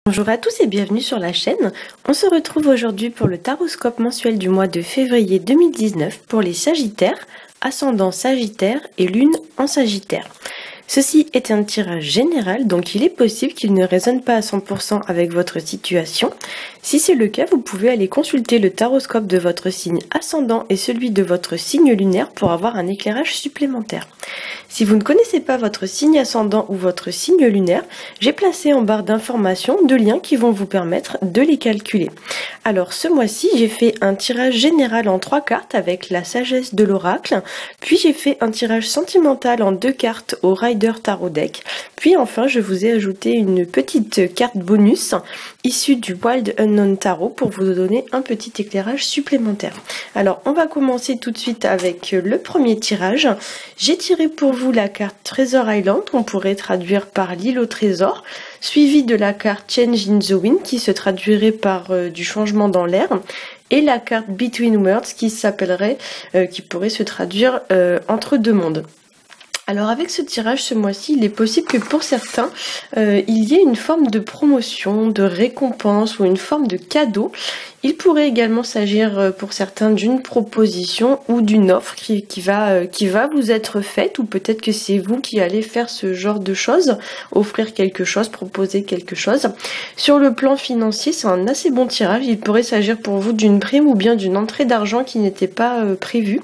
Bonjour à tous et bienvenue sur la chaîne. On se retrouve aujourd'hui pour le taroscope mensuel du mois de février 2019 pour les Sagittaires, ascendant Sagittaire et lune en Sagittaire. Ceci est un tirage général, donc il est possible qu'il ne résonne pas à 100% avec votre situation. Si c'est le cas, vous pouvez aller consulter le taroscope de votre signe ascendant et celui de votre signe lunaire pour avoir un éclairage supplémentaire. Si vous ne connaissez pas votre signe ascendant ou votre signe lunaire, j'ai placé en barre d'informations deux liens qui vont vous permettre de les calculer. Alors ce mois-ci, j'ai fait un tirage général en 3 cartes avec la sagesse de l'oracle, puis j'ai fait un tirage sentimental en 2 cartes au Rider Tarot Deck, puis enfin je vous ai ajouté une petite carte bonus issue du Wild Unknown Tarot pour vous donner un petit éclairage supplémentaire. Alors on va commencer tout de suite avec le premier tirage. J'ai tiré pour vous la carte Treasure Island, qu'on pourrait traduire par l'île au trésor, suivie de la carte Change in the Wind qui se traduirait par du changement dans l'air, et la carte Between Worlds qui s'appellerait, qui pourrait se traduire entre deux mondes. Alors avec ce tirage ce mois-ci, il est possible que pour certains, il y ait une forme de promotion, de récompense ou une forme de cadeau. Il pourrait également s'agir pour certains d'une proposition ou d'une offre qui va vous être faite, ou peut-être que c'est vous qui allez faire ce genre de choses, offrir quelque chose, proposer quelque chose. Sur le plan financier, c'est un assez bon tirage. Il pourrait s'agir pour vous d'une prime ou bien d'une entrée d'argent qui n'était pas prévue.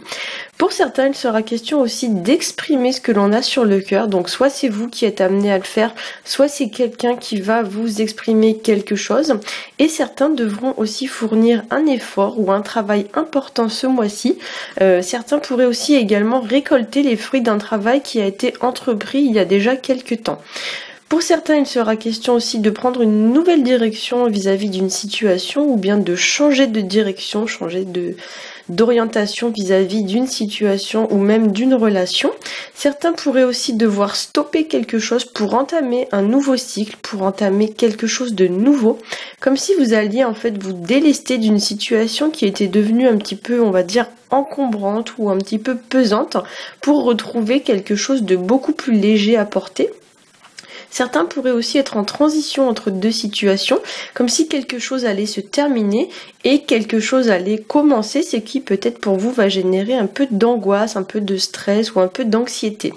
Pour certains, il sera question aussi d'exprimer ce que l'on a sur le cœur. Donc soit c'est vous qui êtes amené à le faire, soit c'est quelqu'un qui va vous exprimer quelque chose. Et certains devront aussi fournir un effort ou un travail important ce mois-ci. Certains pourraient aussi également récolter les fruits d'un travail qui a été entrepris il y a déjà quelques temps. Pour certains, il sera question aussi de prendre une nouvelle direction vis-à-vis d'une situation ou bien de changer de direction, changer d'orientation vis-à-vis d'une situation ou même d'une relation. Certains pourraient aussi devoir stopper quelque chose pour entamer un nouveau cycle, pour entamer quelque chose de nouveau, comme si vous alliez en fait vous délester d'une situation qui était devenue un petit peu, on va dire, encombrante ou un petit peu pesante, pour retrouver quelque chose de beaucoup plus léger à porter. Certains pourraient aussi être en transition entre deux situations, comme si quelque chose allait se terminer et quelque chose allait commencer, ce qui peut-être pour vous va générer un peu d'angoisse, un peu de stress ou un peu d'anxiété.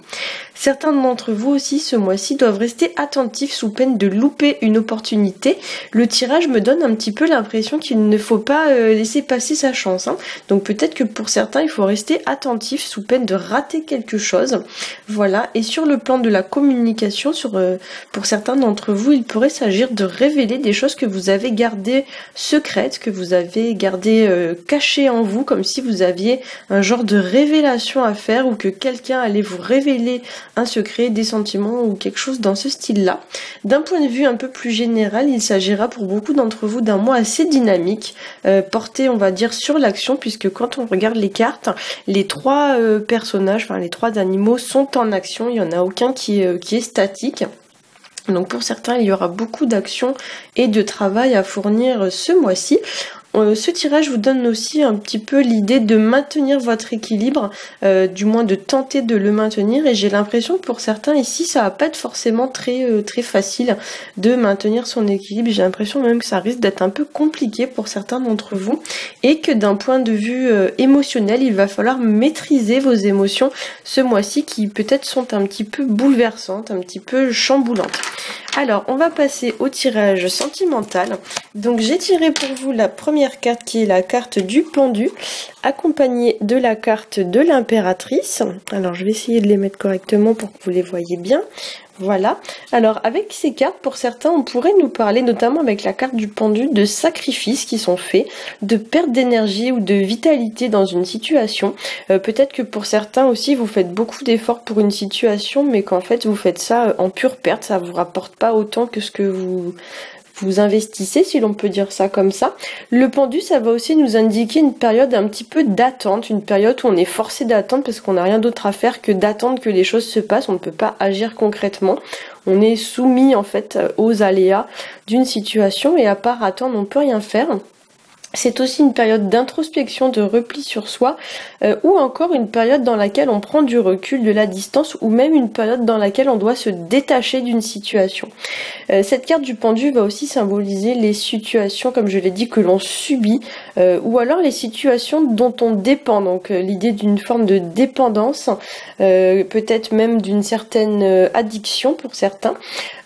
Certains d'entre vous aussi ce mois-ci doivent rester attentifs sous peine de louper une opportunité. Le tirage me donne un petit peu l'impression qu'il ne faut pas laisser passer sa chance. Donc peut-être que pour certains il faut rester attentif sous peine de rater quelque chose. Voilà, et sur le plan de la communication, pour certains d'entre vous, il pourrait s'agir de révéler des choses que vous avez gardées secrètes, que vous avez gardées cachées en vous, comme si vous aviez un genre de révélation à faire ou que quelqu'un allait vous révéler un secret, des sentiments ou quelque chose dans ce style-là. D'un point de vue un peu plus général, il s'agira pour beaucoup d'entre vous d'un mois assez dynamique, porté on va dire sur l'action, puisque quand on regarde les cartes, les trois personnages, enfin les trois animaux sont en action, il n'y en a aucun qui est statique. Donc pour certains, il y aura beaucoup d'actions et de travail à fournir ce mois-ci. Ce tirage vous donne aussi un petit peu l'idée de maintenir votre équilibre, du moins de tenter de le maintenir, et j'ai l'impression que pour certains ici ça va pas être forcément très facile de maintenir son équilibre. J'ai l'impression même que ça risque d'être un peu compliqué pour certains d'entre vous, et que d'un point de vue émotionnel, il va falloir maîtriser vos émotions ce mois-ci qui peut-être sont un petit peu bouleversantes, un petit peu chamboulantes. Alors on va passer au tirage sentimental. Donc j'ai tiré pour vous la première carte qui est la carte du pendu, accompagnée de la carte de l'impératrice. Alors je vais essayer de les mettre correctement pour que vous les voyez bien. Voilà. Alors avec ces cartes, pour certains, on pourrait nous parler, notamment avec la carte du pendu, de sacrifices qui sont faits, de perte d'énergie ou de vitalité dans une situation. Peut-être que pour certains aussi, vous faites beaucoup d'efforts pour une situation, mais qu'en fait vous faites ça en pure perte, ça vous rapporte pas autant que ce que vous investissez, si l'on peut dire ça comme ça. Le pendu, ça va aussi nous indiquer une période un petit peu d'attente, une période où on est forcé d'attendre parce qu'on n'a rien d'autre à faire que d'attendre que les choses se passent. On ne peut pas agir concrètement. On est soumis en fait aux aléas d'une situation, et à part attendre, on ne peut rien faire. C'est aussi une période d'introspection, de repli sur soi, ou encore une période dans laquelle on prend du recul, de la distance, ou même une période dans laquelle on doit se détacher d'une situation. Cette carte du pendu va aussi symboliser les situations, comme je l'ai dit, que l'on subit, ou alors les situations dont on dépend. Donc l'idée d'une forme de dépendance, peut-être même d'une certaine addiction pour certains.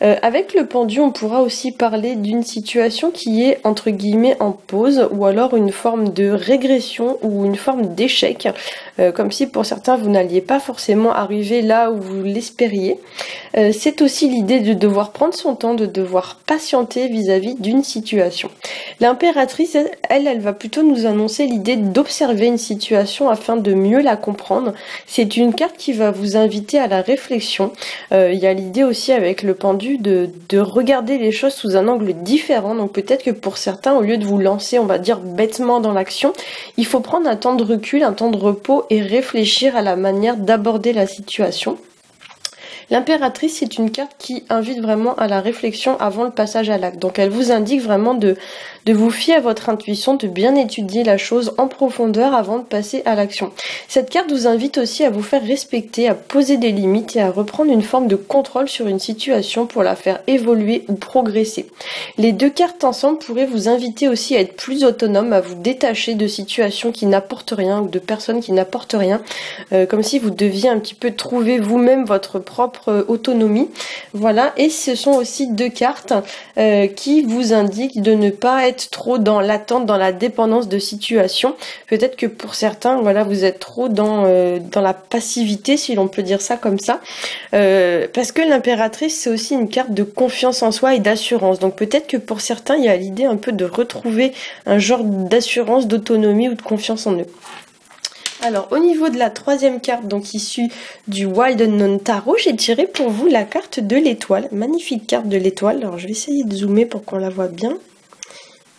Avec le pendu, on pourra aussi parler d'une situation qui est entre guillemets en pause, ou alors une forme de régression ou une forme d'échec, comme si pour certains vous n'alliez pas forcément arriver là où vous l'espériez. C'est aussi l'idée de devoir prendre son temps, de devoir patienter vis-à-vis d'une situation. L'impératrice, elle va plutôt nous annoncer l'idée d'observer une situation afin de mieux la comprendre. C'est une carte qui va vous inviter à la réflexion. Il y a l'idée aussi avec le pendu de regarder les choses sous un angle différent. Donc peut-être que pour certains, au lieu de vous lancer, on va dire bêtement dans l'action, il faut prendre un temps de recul, un temps de repos et réfléchir à la manière d'aborder la situation. L'impératrice, c'est une carte qui invite vraiment à la réflexion avant le passage à l'acte. Donc elle vous indique vraiment de vous fier à votre intuition, de bien étudier la chose en profondeur avant de passer à l'action. Cette carte vous invite aussi à vous faire respecter, à poser des limites et à reprendre une forme de contrôle sur une situation pour la faire évoluer ou progresser. Les deux cartes ensemble pourraient vous inviter aussi à être plus autonome, à vous détacher de situations qui n'apportent rien ou de personnes qui n'apportent rien, comme si vous deviez un petit peu trouver vous-même votre propre autonomie. Voilà, et ce sont aussi deux cartes qui vous indiquent de ne pas être trop dans l'attente, dans la dépendance de situations. Peut-être que pour certains, voilà, vous êtes trop dans la passivité, si l'on peut dire ça comme ça, parce que l'impératrice, c'est aussi une carte de confiance en soi et d'assurance. Donc peut-être que pour certains, il y a l'idée un peu de retrouver un genre d'assurance, d'autonomie ou de confiance en eux. Alors au niveau de la troisième carte, donc issue du Wild Unknown Tarot, j'ai tiré pour vous la carte de l'étoile, magnifique carte de l'étoile. Alors je vais essayer de zoomer pour qu'on la voit bien.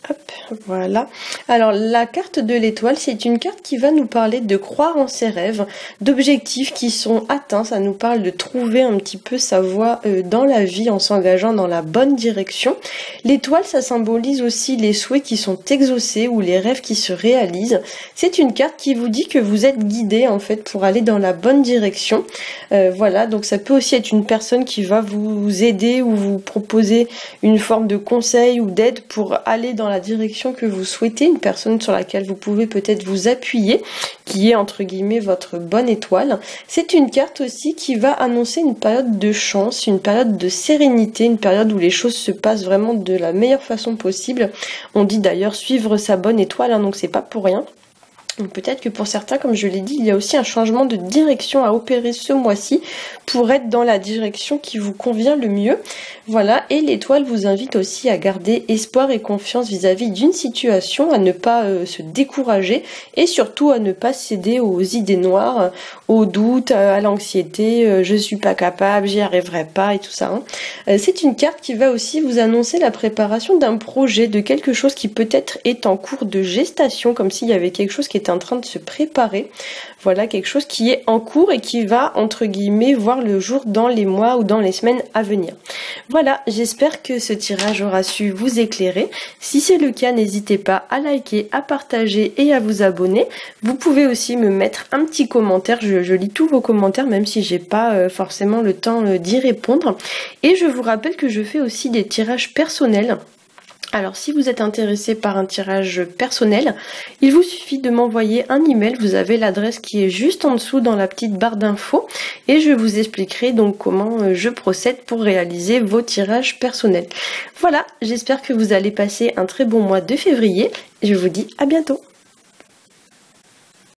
Hop, voilà. Alors la carte de l'étoile, c'est une carte qui va nous parler de croire en ses rêves, d'objectifs qui sont atteints. Ça nous parle de trouver un petit peu sa voie dans la vie en s'engageant dans la bonne direction. L'étoile, ça symbolise aussi les souhaits qui sont exaucés ou les rêves qui se réalisent. C'est une carte qui vous dit que vous êtes guidé en fait pour aller dans la bonne direction. Voilà, donc ça peut aussi être une personne qui va vous aider ou vous proposer une forme de conseil ou d'aide pour aller dans la direction que vous souhaitez, une personne sur laquelle vous pouvez peut-être vous appuyer, qui est entre guillemets votre bonne étoile. C'est une carte aussi qui va annoncer une période de chance, une période de sérénité, une période où les choses se passent vraiment de la meilleure façon possible. On dit d'ailleurs suivre sa bonne étoile, hein, donc c'est pas pour rien. Peut-être que pour certains, comme je l'ai dit, il y a aussi un changement de direction à opérer ce mois-ci pour être dans la direction qui vous convient le mieux. Voilà, et l'étoile vous invite aussi à garder espoir et confiance vis-à-vis d'une situation, à ne pas se décourager et surtout à ne pas céder aux idées noires, aux doutes, à l'anxiété, je suis pas capable, j'y arriverai pas et tout ça. Hein. C'est une carte qui va aussi vous annoncer la préparation d'un projet, de quelque chose qui peut-être est en cours de gestation, comme s'il y avait quelque chose qui est en train de se préparer. Voilà, quelque chose qui est en cours et qui va, entre guillemets, voir le jour dans les mois ou dans les semaines à venir. Voilà, j'espère que ce tirage aura su vous éclairer. Si c'est le cas, n'hésitez pas à liker, à partager et à vous abonner. Vous pouvez aussi me mettre un petit commentaire. Je lis tous vos commentaires, même si j'ai pas forcément le temps d'y répondre. Et je vous rappelle que je fais aussi des tirages personnels. Alors si vous êtes intéressé par un tirage personnel, il vous suffit de m'envoyer un email, vous avez l'adresse qui est juste en dessous dans la petite barre d'infos et je vous expliquerai donc comment je procède pour réaliser vos tirages personnels. Voilà, j'espère que vous allez passer un très bon mois de février et je vous dis à bientôt.